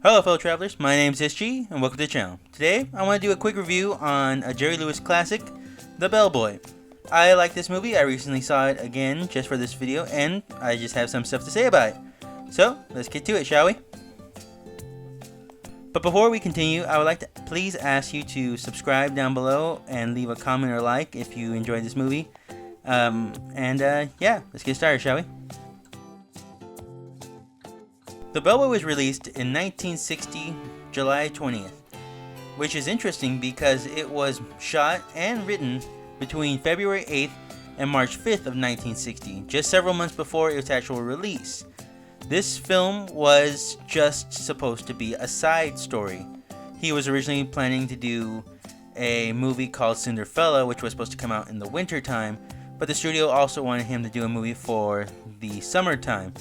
Hello fellow travelers, my name is SG and welcome to the channel. Today I want to do a quick review on a Jerry Lewis classic, The Bellboy. I like this movie, I recently saw it again just for this video and I just have some stuff to say about it. So let's get to it, shall we? But before we continue, I would like to please ask you to subscribe down below and leave a comment or like if you enjoyed this movie. Yeah, let's get started, shall we? The Bellboy was released in 1960, July 20th, which is interesting because it was shot and written between February 8th and March 5th of 1960, just several months before its actual release. This film was just supposed to be a side story. He was originally planning to do a movie called Cinderella, which was supposed to come out in the winter time, but the studio also wanted him to do a movie for the summertime,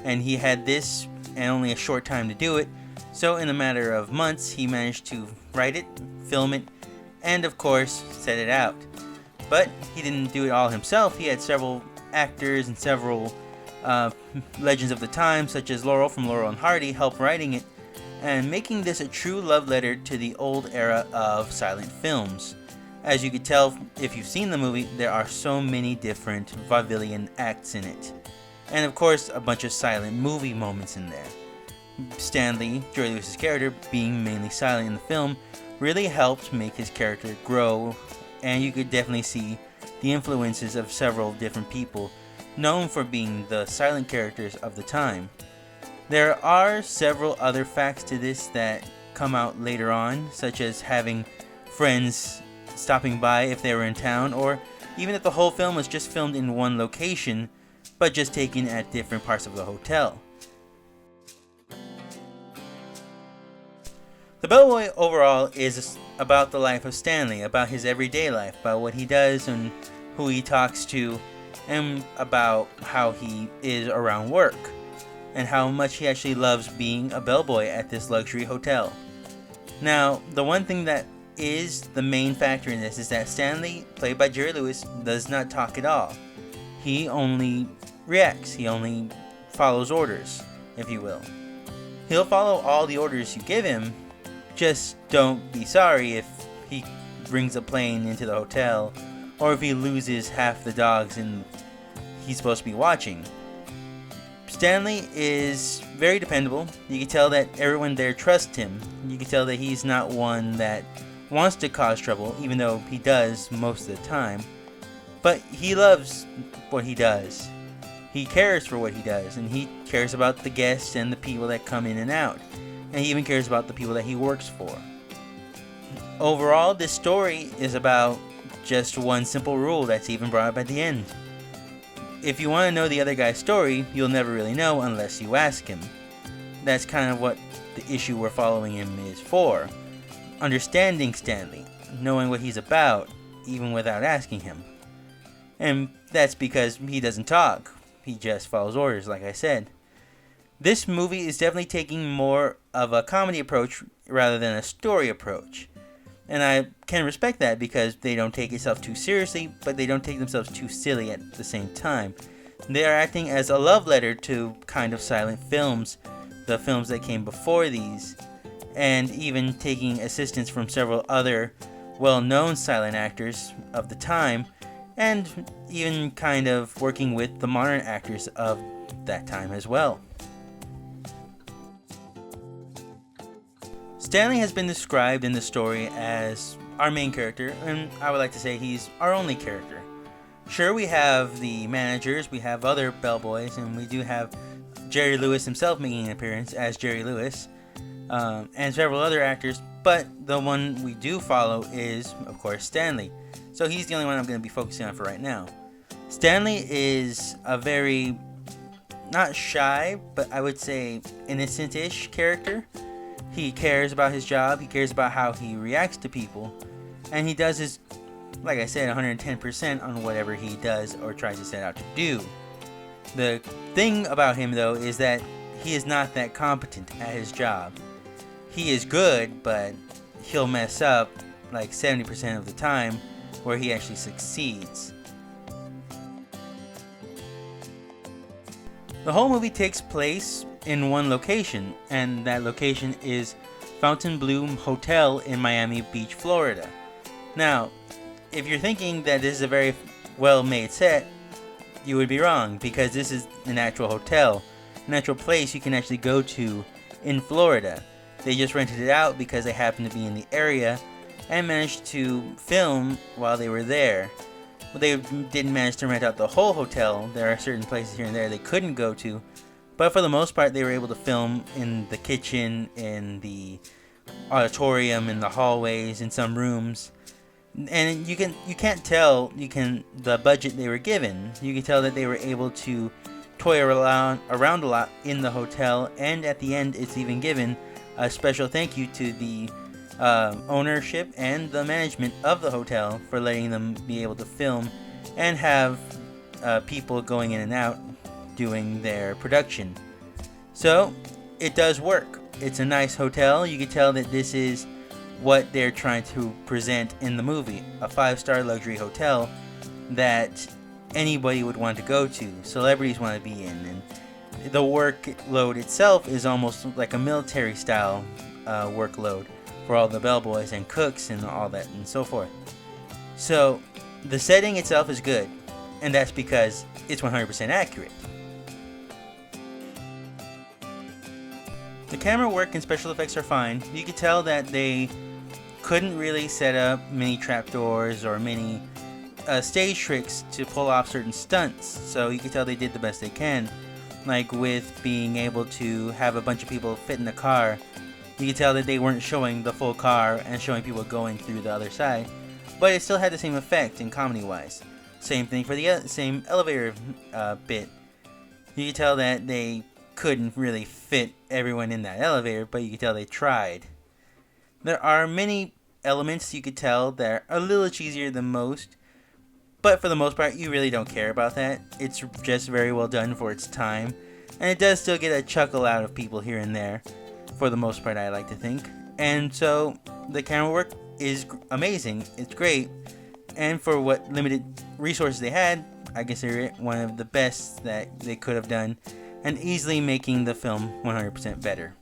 and he had this and only a short time to do it, so in a matter of months he managed to write it, film it, and of course set it out. But he didn't do it all himself. He had several actors and several legends of the time, such as Laurel from Laurel and Hardy, help writing it and making this a true love letter to the old era of silent films. As you could tell if you've seen the movie, there are so many different vaudevillian acts in it. And of course, a bunch of silent movie moments in there. Stanley, Jerry Lewis's character, being mainly silent in the film, really helped make his character grow, and you could definitely see the influences of several different people known for being the silent characters of the time. There are several other facts to this that come out later on, such as having friends stopping by if they were in town, or even that the whole film was just filmed in one location, but just taken at different parts of the hotel. The Bellboy overall is about the life of Stanley, about his everyday life, about what he does and who he talks to, and about how he is around work, and how much he actually loves being a bellboy at this luxury hotel. Now, the one thing that is the main factor in this is that Stanley, played by Jerry Lewis, does not talk at all. He only reacts, he only follows orders, if you will. He'll follow all the orders you give him, just don't be sorry if he brings a plane into the hotel, or if he loses half the dogs and he's supposed to be watching. Stanley is very dependable. You can tell that everyone there trusts him. You can tell that he's not one that wants to cause trouble, even though he does most of the time. But he loves what he does. He cares for what he does, and he cares about the guests and the people that come in and out. And he even cares about the people that he works for. Overall, this story is about just one simple rule that's even brought up at the end. If you want to know the other guy's story, you'll never really know unless you ask him. That's kind of what the issue we're following him is for. Understanding Stanley, knowing what he's about, even without asking him. And that's because he doesn't talk. He just follows orders, like I said. This movie is definitely taking more of a comedy approach rather than a story approach. And I can respect that because they don't take itself too seriously, but they don't take themselves too silly at the same time. They are acting as a love letter to kind of silent films, the films that came before these, and even taking assistance from several other well-known silent actors of the time, and even kind of working with the modern actors of that time as well. Stanley has been described in the story as our main character, and I would like to say he's our only character. Sure, we have the managers, we have other bellboys, and we do have Jerry Lewis himself making an appearance as Jerry Lewis, and several other actors, but the one we do follow is, of course, Stanley. So he's the only one I'm going to be focusing on for right now. Stanley is a very, not shy, but I would say innocent-ish character. He cares about his job, he cares about how he reacts to people, and he does his, like I said, 110% on whatever he does or tries to set out to do. The thing about him, though, is that he is not that competent at his job. He is good, but he'll mess up like 70% of the time where he actually succeeds. The whole movie takes place in one location, and that location is Fontainebleau Hotel in Miami Beach, Florida. Now, if you're thinking that this is a very well-made set, you would be wrong, because this is an actual hotel, an actual place you can actually go to in Florida. They just rented it out because they happened to be in the area and managed to film while they were there. Well, they didn't manage to rent out the whole hotel. There are certain places here and there they couldn't go to, but for the most part they were able to film in the kitchen, in the auditorium, in the hallways, in some rooms. And you can't tell the budget they were given. You can tell that they were able to toy around a lot in the hotel, and at the end it's even given a special thank you to the ownership and the management of the hotel for letting them be able to film and have people going in and out doing their production. So it does work. It's a nice hotel. You can tell that this is what they're trying to present in the movie, a 5-star luxury hotel that anybody would want to go to, celebrities want to be in, and the workload itself is almost like a military style workload for all the bellboys and cooks and all that and so forth. So the setting itself is good, and that's because it's 100% accurate. The camera work and special effects are fine. You could tell that they couldn't really set up many trapdoors or many stage tricks to pull off certain stunts, so you can tell they did the best they can. Like with being able to have a bunch of people fit in the car, you can tell that they weren't showing the full car and showing people going through the other side, but it still had the same effect in comedy wise. Same thing for the same elevator bit. You can tell that they couldn't really fit everyone in that elevator, but you can tell they tried. There are many elements you could tell that are a little cheesier than most, but for the most part you really don't care about that. It's just very well done for its time, and it does still get a chuckle out of people here and there, for the most part, I like to think. And so the camera work is amazing. It's great, and for what limited resources they had, I consider it one of the best that they could have done, and easily making the film 100% better.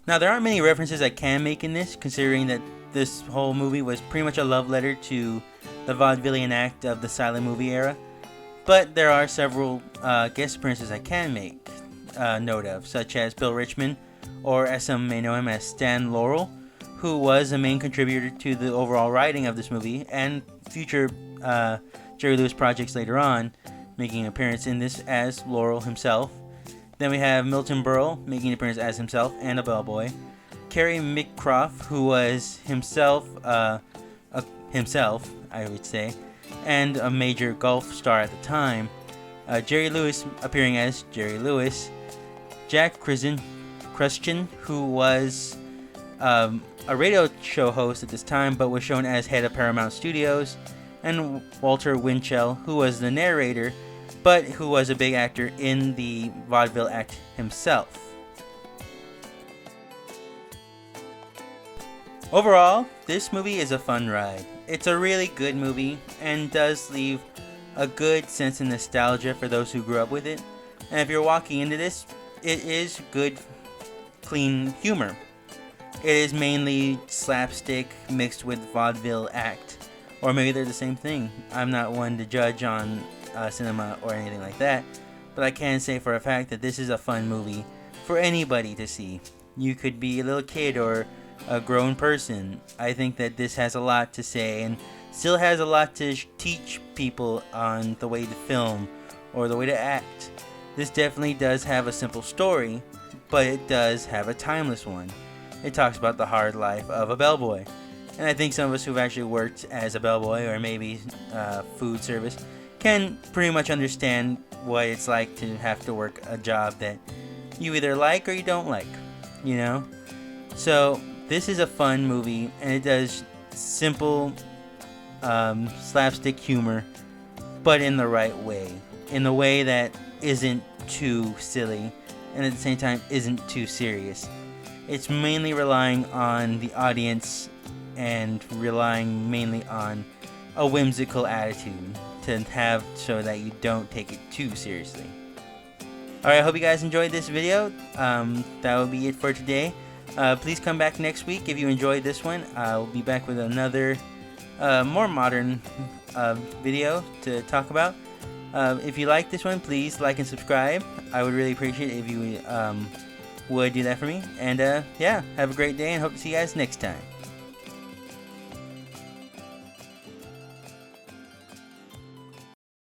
Now, there aren't many references I can make in this, considering that this whole movie was pretty much a love letter to the vaudevillian act of the silent movie era, but there are several guest appearances I can make note of, such as Bill Richmond, or as some may know him as Stan Laurel, who was a main contributor to the overall writing of this movie and future Jerry Lewis projects later on, making an appearance in this as Laurel himself. Then we have Milton Berle making an appearance as himself and a bellboy. Kerry Mickroft, who was himself, I would say, and a major golf star at the time. Jerry Lewis appearing as Jerry Lewis. Jack Christian, who was a radio show host at this time, but was shown as head of Paramount Studios. And Walter Winchell, who was the narrator, but who was a big actor in the vaudeville act himself. Overall, this movie is a fun ride. It's a really good movie and does leave a good sense of nostalgia for those who grew up with it. And if you're walking into this, it is good, clean humor. It is mainly slapstick mixed with vaudeville act. Or maybe they're the same thing. I'm not one to judge on cinema or anything like that, but I can say for a fact that this is a fun movie for anybody to see. You could be a little kid or a grown person. I think that this has a lot to say and still has a lot to teach people on the way to film or the way to act. This definitely does have a simple story, but it does have a timeless one. It talks about the hard life of a bellboy. And I think some of us who've actually worked as a bellboy or maybe food service can pretty much understand what it's like to have to work a job that you either like or you don't like, you know? So this is a fun movie, and it does simple slapstick humor, but in the right way. In the way that isn't too silly and at the same time isn't too serious. It's mainly relying on the audience and relying mainly on a whimsical attitude to have so that you don't take it too seriously. Alright, I hope you guys enjoyed this video. That will be it for today. Please come back next week if you enjoyed this one. I'll be back with another more modern video to talk about. If you like this one, please like and subscribe. I would really appreciate it if you would do that for me. And yeah, have a great day and hope to see you guys next time.